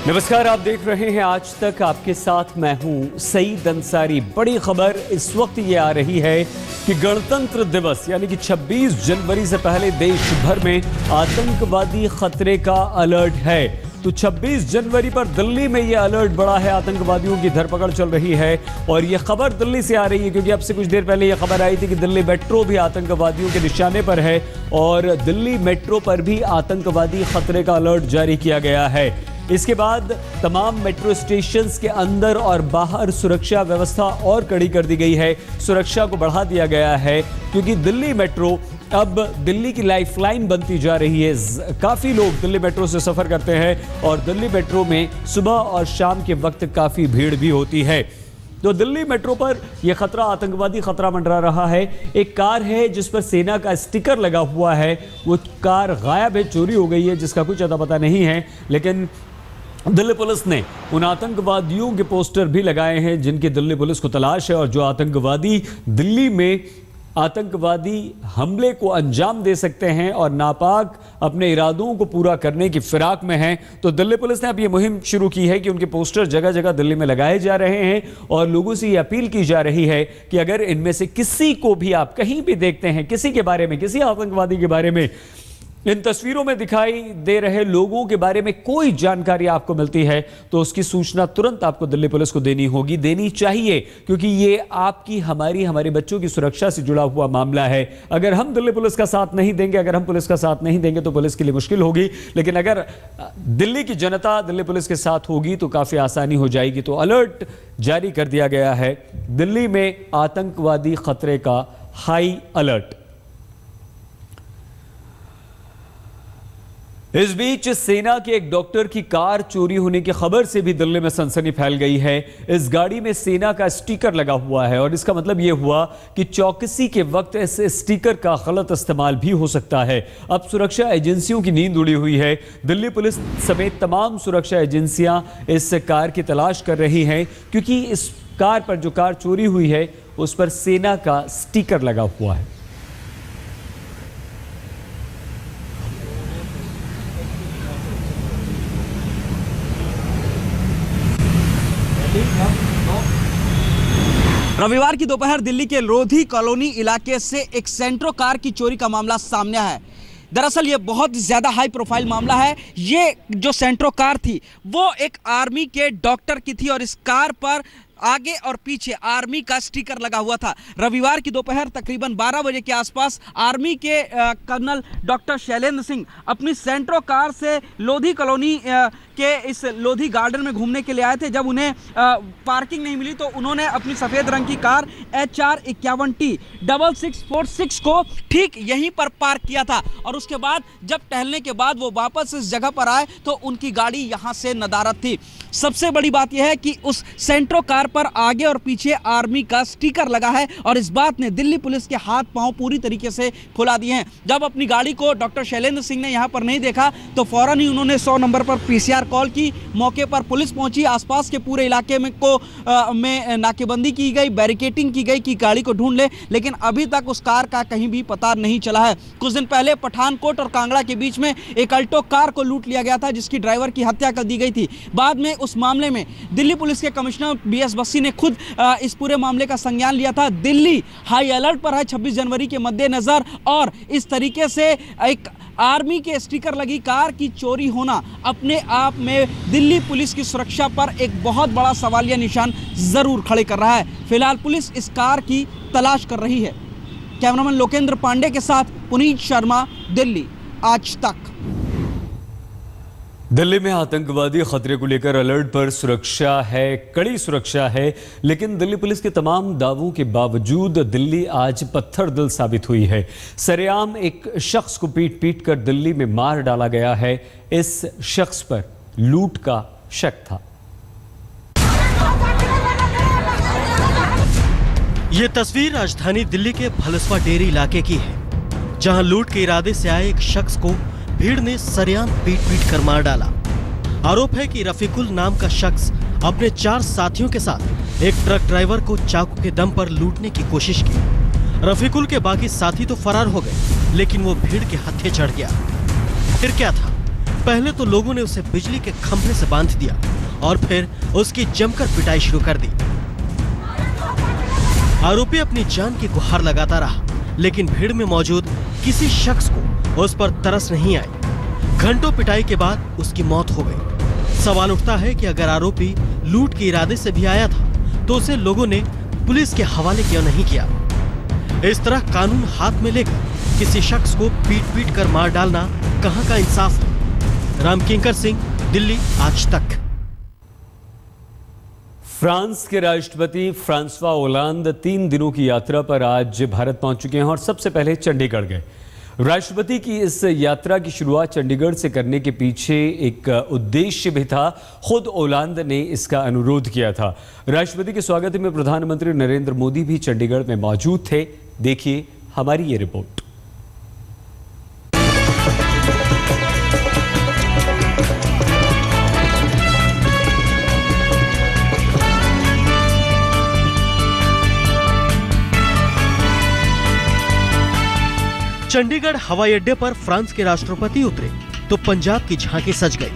नमस्कार, आप देख रहे हैं आज तक। आपके साथ मैं हूं सईद अंसारी। बड़ी खबर इस वक्त ये आ रही है कि गणतंत्र दिवस यानी कि 26 जनवरी से पहले देश भर में आतंकवादी खतरे का अलर्ट है। तो 26 जनवरी पर दिल्ली में यह अलर्ट बड़ा है, आतंकवादियों की धरपकड़ चल रही है। और यह खबर दिल्ली से आ रही है क्योंकि अब से कुछ देर पहले यह खबर आई थी कि दिल्ली मेट्रो भी आतंकवादियों के निशाने पर है और दिल्ली मेट्रो पर भी आतंकवादी खतरे का अलर्ट जारी किया गया है। इसके बाद तमाम मेट्रो स्टेशंस के अंदर और बाहर सुरक्षा व्यवस्था और कड़ी कर दी गई है। सुरक्षा को बढ़ा दिया गया है क्योंकि दिल्ली मेट्रो अब दिल्ली की लाइफलाइन बनती जा रही है। काफ़ी लोग दिल्ली मेट्रो से सफ़र करते हैं और दिल्ली मेट्रो में सुबह और शाम के वक्त काफ़ी भीड़ भी होती है। तो दिल्ली मेट्रो पर यह खतरा, आतंकवादी खतरा मंडरा रहा है। एक कार है जिस पर सेना का स्टिकर लगा हुआ है, वो कार गायब है, चोरी हो गई है, जिसका कुछ अता पता नहीं है। लेकिन दिल्ली पुलिस ने उन आतंकवादियों के पोस्टर भी लगाए हैं जिनकी दिल्ली पुलिस को तलाश है और जो आतंकवादी दिल्ली में आतंकवादी हमले को अंजाम दे सकते हैं और नापाक अपने इरादों को पूरा करने की फिराक में हैं। तो दिल्ली पुलिस ने अब ये मुहिम शुरू की है कि उनके पोस्टर जगह जगह दिल्ली में लगाए जा रहे हैं और लोगों से ये अपील की जा रही है कि अगर इनमें से किसी को भी आप कहीं भी देखते हैं, किसी के बारे में, किसी आतंकवादी के बारे में, इन तस्वीरों में दिखाई दे रहे लोगों के बारे में कोई जानकारी आपको मिलती है तो उसकी सूचना तुरंत आपको दिल्ली पुलिस को देनी होगी, देनी चाहिए, क्योंकि ये आपकी, हमारे बच्चों की सुरक्षा से जुड़ा हुआ मामला है। अगर हम दिल्ली पुलिस का साथ नहीं देंगे, अगर हम पुलिस का साथ नहीं देंगे तो पुलिस के लिए मुश्किल होगी। लेकिन अगर दिल्ली की जनता दिल्ली पुलिस के साथ होगी तो काफ़ी आसानी हो जाएगी। तो अलर्ट जारी कर दिया गया है, दिल्ली में आतंकवादी खतरे का हाई अलर्ट। इस बीच सेना के एक डॉक्टर की कार चोरी होने की खबर से भी दिल्ली में सनसनी फैल गई है। इस गाड़ी में सेना का स्टिकर लगा हुआ है और इसका मतलब यह हुआ कि चौकसी के वक्त इस स्टिकर का गलत इस्तेमाल भी हो सकता है। अब सुरक्षा एजेंसियों की नींद उड़ी हुई है। दिल्ली पुलिस समेत तमाम सुरक्षा एजेंसियां इस कार की तलाश कर रही हैं क्योंकि इस कार पर, जो कार चोरी हुई है, उस पर सेना का स्टिकर लगा हुआ है। रविवार की दोपहर दिल्ली के लोधी कॉलोनी इलाके से एक सेंट्रो कार की चोरी का मामला सामने आया है। दरअसल ये बहुत ज़्यादा हाई प्रोफाइल मामला है। ये जो सेंट्रो कार थी वो एक आर्मी के डॉक्टर की थी और इस कार पर आगे और पीछे आर्मी का स्टिकर लगा हुआ था। रविवार की दोपहर तकरीबन 12 बजे के आसपास आर्मी के कर्नल डॉक्टर शैलेंद्र सिंह अपनी सेंट्रो कार से लोधी कॉलोनी के इस लोधी गार्डन में घूमने के लिए आए थे। जब उन्हें पार्किंग नहीं मिली तो उन्होंने अपनी सफ़ेद रंग की कार HR 51T6646 को ठीक यहीं पर पार्क किया था और उसके बाद जब टहलने के बाद वो वापस इस जगह पर आए तो उनकी गाड़ी यहाँ से नदारद थी। सबसे बड़ी बात यह है कि उस सेंट्रो कार पर आगे और पीछे आर्मी का स्टिकर लगा है और इस बात ने दिल्ली पुलिस के हाथ पांव पूरी तरीके से फुला दिए हैं। जब अपनी गाड़ी को डॉक्टर शैलेंद्र सिंह ने यहां पर नहीं देखा तो फौरन ही उन्होंने 100 नंबर पर PCR कॉल की। मौके पर पुलिस पहुंची, आसपास के पूरे इलाके में नाकेबंदी की गई, बैरिकेटिंग की गई कि गाड़ी को ढूंढ ले, लेकिन अभी तक उस कार का कहीं भी पता नहीं चला है। कुछ दिन पहले पठानकोट और कांगड़ा के बीच में एक अल्टो कार को लूट लिया गया था जिसकी ड्राइवर की हत्या कर दी गई थी। बाद में उस मामले में दिल्ली पुलिस के कमिश्नर BS बस्सी ने खुद इस पूरे मामले का संज्ञान लिया था। दिल्ली हाई अलर्ट पर है 26 जनवरी के मद्देनजर और इस तरीके से एक आर्मी के स्टिकर लगी कार की चोरी होना अपने आप में दिल्ली पुलिस की सुरक्षा पर एक बहुत बड़ा सवालिया निशान जरूर खड़े कर रहा है। फिलहाल पुलिस इस कार की तलाश कर रही है। कैमरामैन लोकेंद्र पांडे के साथ पुनीत शर्मा, दिल्ली आज तक। दिल्ली में आतंकवादी खतरे को लेकर अलर्ट पर सुरक्षा है, कड़ी सुरक्षा है। लेकिन दिल्ली पुलिस के तमाम दावों के बावजूद दिल्ली आज पत्थर दिल साबित हुई है। सरेआम एक शख्स को पीट कर दिल्ली में मार डाला गया है। इस शख्स पर लूट का शक था। ये तस्वीर राजधानी दिल्ली के भलसवा डेरी इलाके की है, जहां लूट के इरादे से आए एक शख्स को भीड़ ने सरेआम पीट कर मार डाला। आरोप है कि रफीकुल नाम का शख्स अपने 4 साथियों के साथ एक ट्रक ड्राइवर को चाकू के दम पर लूटने की कोशिश की। रफीकुल के बाकी साथी तो फरार हो गए, लेकिन वो भीड़ के हत्थे चढ़ गया। फिर क्या था? पहले तो लोगों ने उसे बिजली के खंभे से बांध दिया और फिर उसकी जमकर पिटाई शुरू कर दी। आरोपी अपनी जान की गुहार लगाता रहा, लेकिन भीड़ में मौजूद किसी शख्स को उस पर तरस नहीं आई। घंटों पिटाई के बाद उसकी मौत हो गई। सवाल उठता है कि अगर आरोपी लूट के इरादे से भी आया था तो उसे लोगों ने पुलिस के हवाले क्यों नहीं किया। इस तरह कानून हाथ में लेकर किसी शख्स को पीट कर मार डालना कहां का इंसाफ है। रामकिंकर सिंह, दिल्ली, आज तक। फ्रांस के राष्ट्रपति फ्रांसवा ओलांद 3 दिनों की यात्रा पर आज भारत पहुंच चुके हैं और सबसे पहले चंडीगढ़ गए। राष्ट्रपति की इस यात्रा की शुरुआत चंडीगढ़ से करने के पीछे एक उद्देश्य भी था। खुद ओलांद ने इसका अनुरोध किया था। राष्ट्रपति के स्वागत में प्रधानमंत्री नरेंद्र मोदी भी चंडीगढ़ में मौजूद थे। देखिए हमारी ये रिपोर्ट। चंडीगढ़ हवाई अड्डे पर फ्रांस के राष्ट्रपति उतरे तो पंजाब की झांकी सज गई।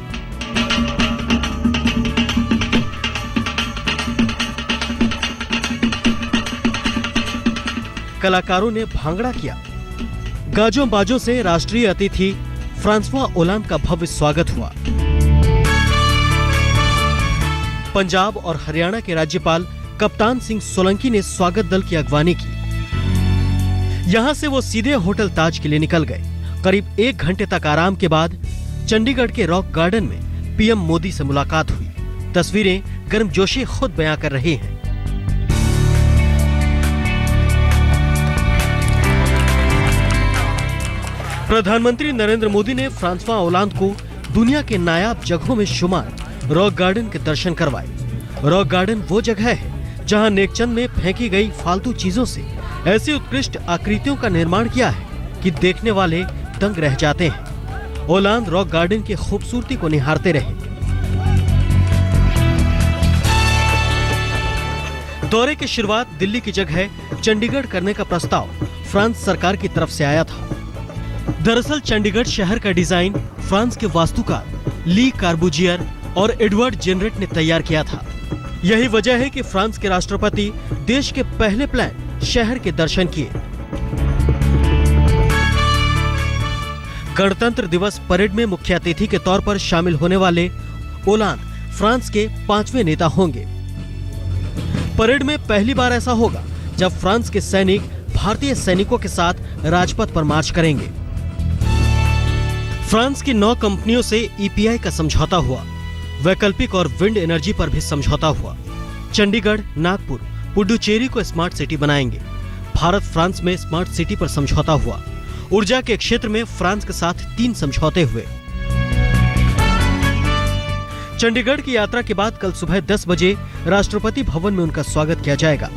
कलाकारों ने भांगड़ा किया। गाजों बाजों से राष्ट्रीय अतिथि फ्रांसवा ओलांद का भव्य स्वागत हुआ। पंजाब और हरियाणा के राज्यपाल कप्तान सिंह सोलंकी ने स्वागत दल की अगवानी की। यहां से वो सीधे होटल ताज के लिए निकल गए। करीब 1 घंटे तक आराम के बाद चंडीगढ़ के रॉक गार्डन में पीएम मोदी से मुलाकात हुई। तस्वीरें गर्मजोशी खुद बयां कर रही हैं। प्रधानमंत्री नरेंद्र मोदी ने फ्रांसवा ओलांद को दुनिया के नायाब जगहों में शुमार रॉक गार्डन के दर्शन करवाए। रॉक गार्डन वो जगह है जहां नेकचंद में फेंकी गई फालतू चीजों से ऐसी उत्कृष्ट आकृतियों का निर्माण किया है कि देखने वाले दंग रह जाते हैं। ओलांद रॉक गार्डन की खूबसूरती को निहारते रहे। दौरे की शुरुआत दिल्ली की जगह चंडीगढ़ करने का प्रस्ताव फ्रांस सरकार की तरफ से आया था। दरअसल चंडीगढ़ शहर का डिजाइन फ्रांस के वास्तुकार ली कार्बुजियर और एडवर्ड जेनरेट ने तैयार किया था। यही वजह है कि फ्रांस के राष्ट्रपति देश के पहले प्लान शहर के दर्शन किए। गणतंत्र दिवस परेड में मुख्य अतिथि के तौर पर शामिल होने वाले ओलांद फ्रांस के 5वें नेता होंगे। परेड में पहली बार ऐसा होगा जब फ्रांस के सैनिक भारतीय सैनिकों के साथ राजपथ पर मार्च करेंगे। फ्रांस की 9 कंपनियों से ईपीआई का समझौता हुआ। वैकल्पिक और विंड एनर्जी पर भी समझौता हुआ। चंडीगढ़, नागपुर, पुडुचेरी को स्मार्ट सिटी बनाएंगे। भारत फ्रांस में स्मार्ट सिटी पर समझौता हुआ। ऊर्जा के क्षेत्र में फ्रांस के साथ 3 समझौते हुए। चंडीगढ़ की यात्रा के बाद कल सुबह 10 बजे राष्ट्रपति भवन में उनका स्वागत किया जाएगा।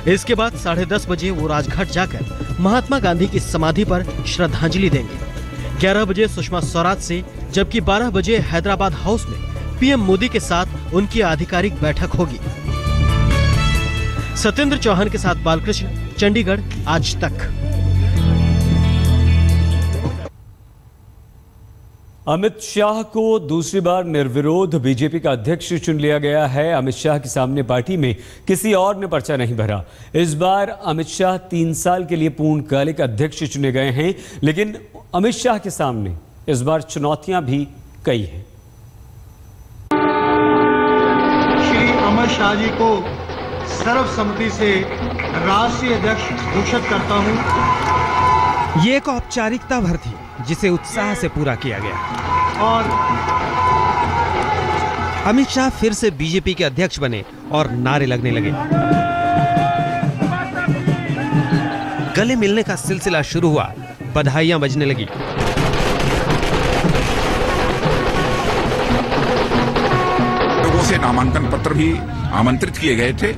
इसके बाद 10:30 बजे वो राजघाट जाकर महात्मा गांधी की समाधि पर श्रद्धांजलि देंगे। 11 बजे सुषमा स्वराज से, जबकि 12 बजे हैदराबाद हाउस में पीएम मोदी के साथ उनकी आधिकारिक बैठक होगी। सत्येंद्र चौहान के साथ बालकृष्ण, चंडीगढ़, आज तक। अमित शाह को दूसरी बार निर्विरोध बीजेपी का अध्यक्ष चुन लिया गया है। अमित शाह के सामने पार्टी में किसी और ने पर्चा नहीं भरा। इस बार अमित शाह 3 साल के लिए पूर्णकालिक अध्यक्ष चुने गए हैं, लेकिन अमित शाह के सामने इस बार चुनौतियां भी कई हैं। श्री अमित शाह जी को सर्वसम्मति से राष्ट्रीय अध्यक्ष घोषित करता हूं। ये एक औपचारिकता भर थी जिसे उत्साह से पूरा किया गया और अमित शाह फिर से बीजेपी के अध्यक्ष बने और नारे लगने लगे। गले मिलने का सिलसिला शुरू हुआ, बधाइयां बजने लगी। लोगों से नामांकन पत्र भी आमंत्रित किए गए थे,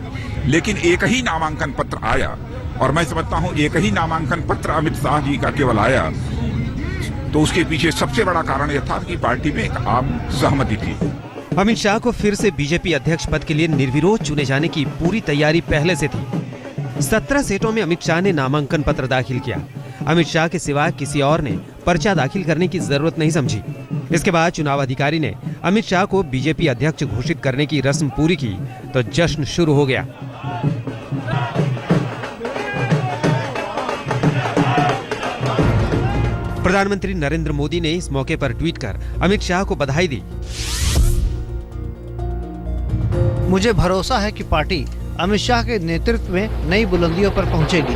लेकिन एक ही नामांकन पत्र आया और मैं समझता हूं एक ही नामांकन पत्र अमित शाह जी का केवल आया, तो उसके पीछे सबसे बड़ा कारण यह था कि पार्टी में एक आम सहमति थी। अमित शाह को फिर से बीजेपी अध्यक्ष पद के लिए निर्विरोध चुने जाने की पूरी तैयारी पहले से थी। 17 सीटों में अमित शाह ने नामांकन पत्र दाखिल किया। अमित शाह के सिवा किसी और ने पर्चा दाखिल करने की जरूरत नहीं समझी। इसके बाद चुनाव अधिकारी ने अमित शाह को बीजेपी अध्यक्ष घोषित करने की रस्म पूरी की तो जश्न शुरू हो गया। प्रधानमंत्री नरेंद्र मोदी ने इस मौके पर ट्वीट कर अमित शाह को बधाई दी। मुझे भरोसा है कि पार्टी अमित शाह के नेतृत्व में नई बुलंदियों पर पहुंचेगी।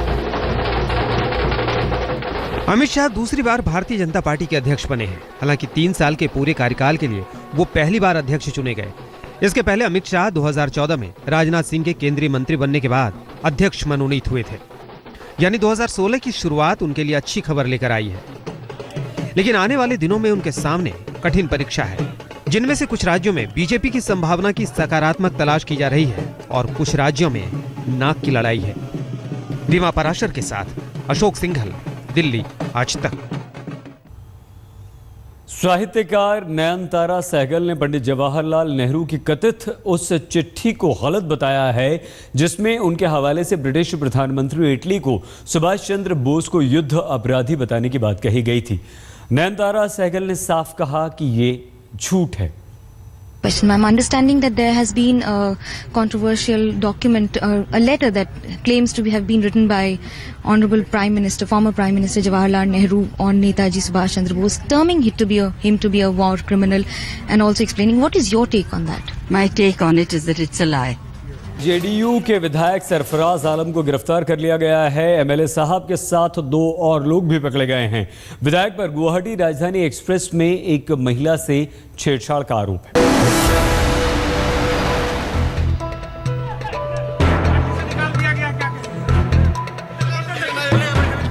अमित शाह दूसरी बार भारतीय जनता पार्टी के अध्यक्ष बने हैं। हालांकि 3 साल के पूरे कार्यकाल के लिए वो पहली बार अध्यक्ष चुने गए। इसके पहले अमित शाह 2014 में राजनाथ सिंह के केंद्रीय मंत्री बनने के बाद अध्यक्ष मनोनीत हुए थे। यानी 2016 की शुरुआत उनके लिए अच्छी खबर लेकर आई है। लेकिन आने वाले दिनों में उनके सामने कठिन परीक्षा है, जिनमें से कुछ राज्यों में बीजेपी की संभावना की सकारात्मक तलाश की जा रही है और कुछ राज्यों में नाक की लड़ाई है। रीमा पराशर के साथ अशोक सिंघल, दिल्ली आज तक। साहित्यकार नयनतारा सहगल ने पंडित जवाहरलाल नेहरू की कथित उस चिट्ठी को गलत बताया है जिसमें उनके हवाले से ब्रिटिश प्रधानमंत्री इटली को सुभाष चंद्र बोस को युद्ध अपराधी बताने की बात कही गई थी। नयनतारा सहगल ने साफ कहा कि ये झूठ है। I'm understanding that there has been a controversial document, a letter that claims to have been written by Honorable Prime Minister, former Prime Minister Jawaharlal Nehru on Netaji Subhash Chandra Bose, terming him to be a war criminal, and also explaining what is your take on that? My take on it is that it's a lie. JDU के विधायक सरफराज आलम को गिरफ्तार कर लिया गया है। MLA साहब के साथ 2 और लोग भी पकड़े गए हैं। विधायक पर गुवाहाटी राजधानी एक्सप्रेस में एक महिला से छेड़छाड़ का आरोप है।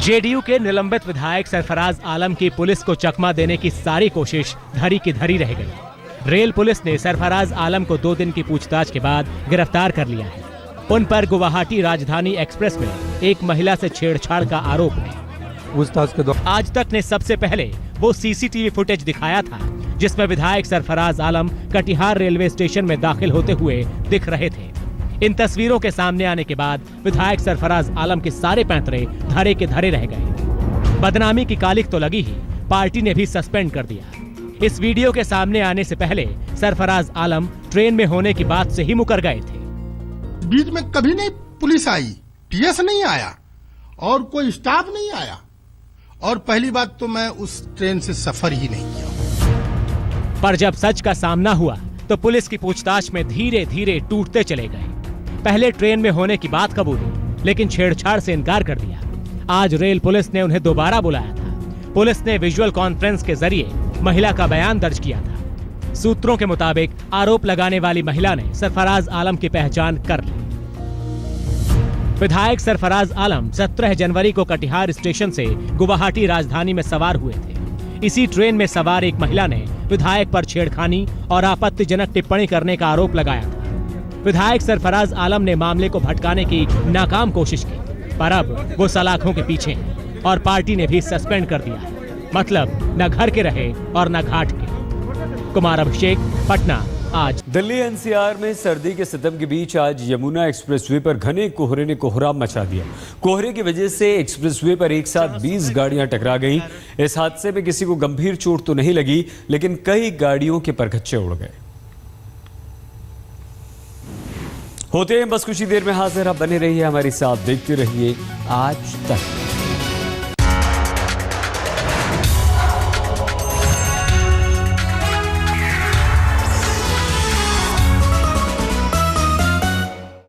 जेडीयू के निलंबित विधायक सरफराज आलम की पुलिस को चकमा देने की सारी कोशिश धरी की धरी रह गई। रेल पुलिस ने सरफराज आलम को 2 दिन की पूछताछ के बाद गिरफ्तार कर लिया है। उन पर गुवाहाटी राजधानी एक्सप्रेस में एक महिला से छेड़छाड़ का आरोप है। पूछताछ के दौरान आज तक ने सबसे पहले वो सीसीटीवी फुटेज दिखाया था जिसमें विधायक सरफराज आलम कटिहार रेलवे स्टेशन में दाखिल होते हुए दिख रहे थे। इन तस्वीरों के सामने आने के बाद विधायक सरफराज आलम के सारे पैंतरे धरे के धरे रह गए। बदनामी की कालिख तो लगी ही, पार्टी ने भी सस्पेंड कर दिया। इस वीडियो के सामने आने से पहले सरफराज आलम ट्रेन में होने की बात से ही मुकर गए थे। बीच में कभी नहीं पुलिस आई, टीएस नहीं आया और कोई स्टाफ नहीं आया, और पहली बात तो मैं उस ट्रेन से सफर ही नहीं किया। पर जब सच का सामना हुआ तो पुलिस की पूछताछ में धीरे धीरे टूटते चले गए। पहले ट्रेन में होने की बात कबूली, लेकिन छेड़छाड़ से इनकार कर दिया। आज रेल पुलिस ने उन्हें दोबारा बुलाया था। पुलिस ने विजुअल कॉन्फ्रेंस के जरिए महिला का बयान दर्ज किया था। सूत्रों के मुताबिक आरोप लगाने वाली महिला ने सरफराज आलम की पहचान कर ली। विधायक सरफराज आलम 17 जनवरी को कटिहार स्टेशन से गुवाहाटी राजधानी में सवार हुए थे। इसी ट्रेन में सवार एक महिला ने विधायक पर छेड़खानी और आपत्तिजनक टिप्पणी करने का आरोप लगाया था। विधायक सरफराज आलम ने मामले को भटकाने की नाकाम कोशिश की, पर अब वो सलाखों के पीछे हैं और पार्टी ने भी सस्पेंड कर दिया है। मतलब न घर के रहे और न घाट के। कुमार अभिषेक, पटना आज। दिल्ली एनसीआर में सर्दी के सितम के बीच आज यमुना एक्सप्रेसवे पर घने कोहरे ने कोहराम मचा दिया। कोहरे की वजह से एक्सप्रेसवे पर एक साथ 20 गाड़ियां टकरा गईं। इस हादसे में किसी को गंभीर चोट तो नहीं लगी, लेकिन कई गाड़ियों के परखच्चे उड़ गए। होते हैं बस कुछ ही देर में हाजिर। आप बने रहिए हमारे साथ, देखते रहिए आज तक।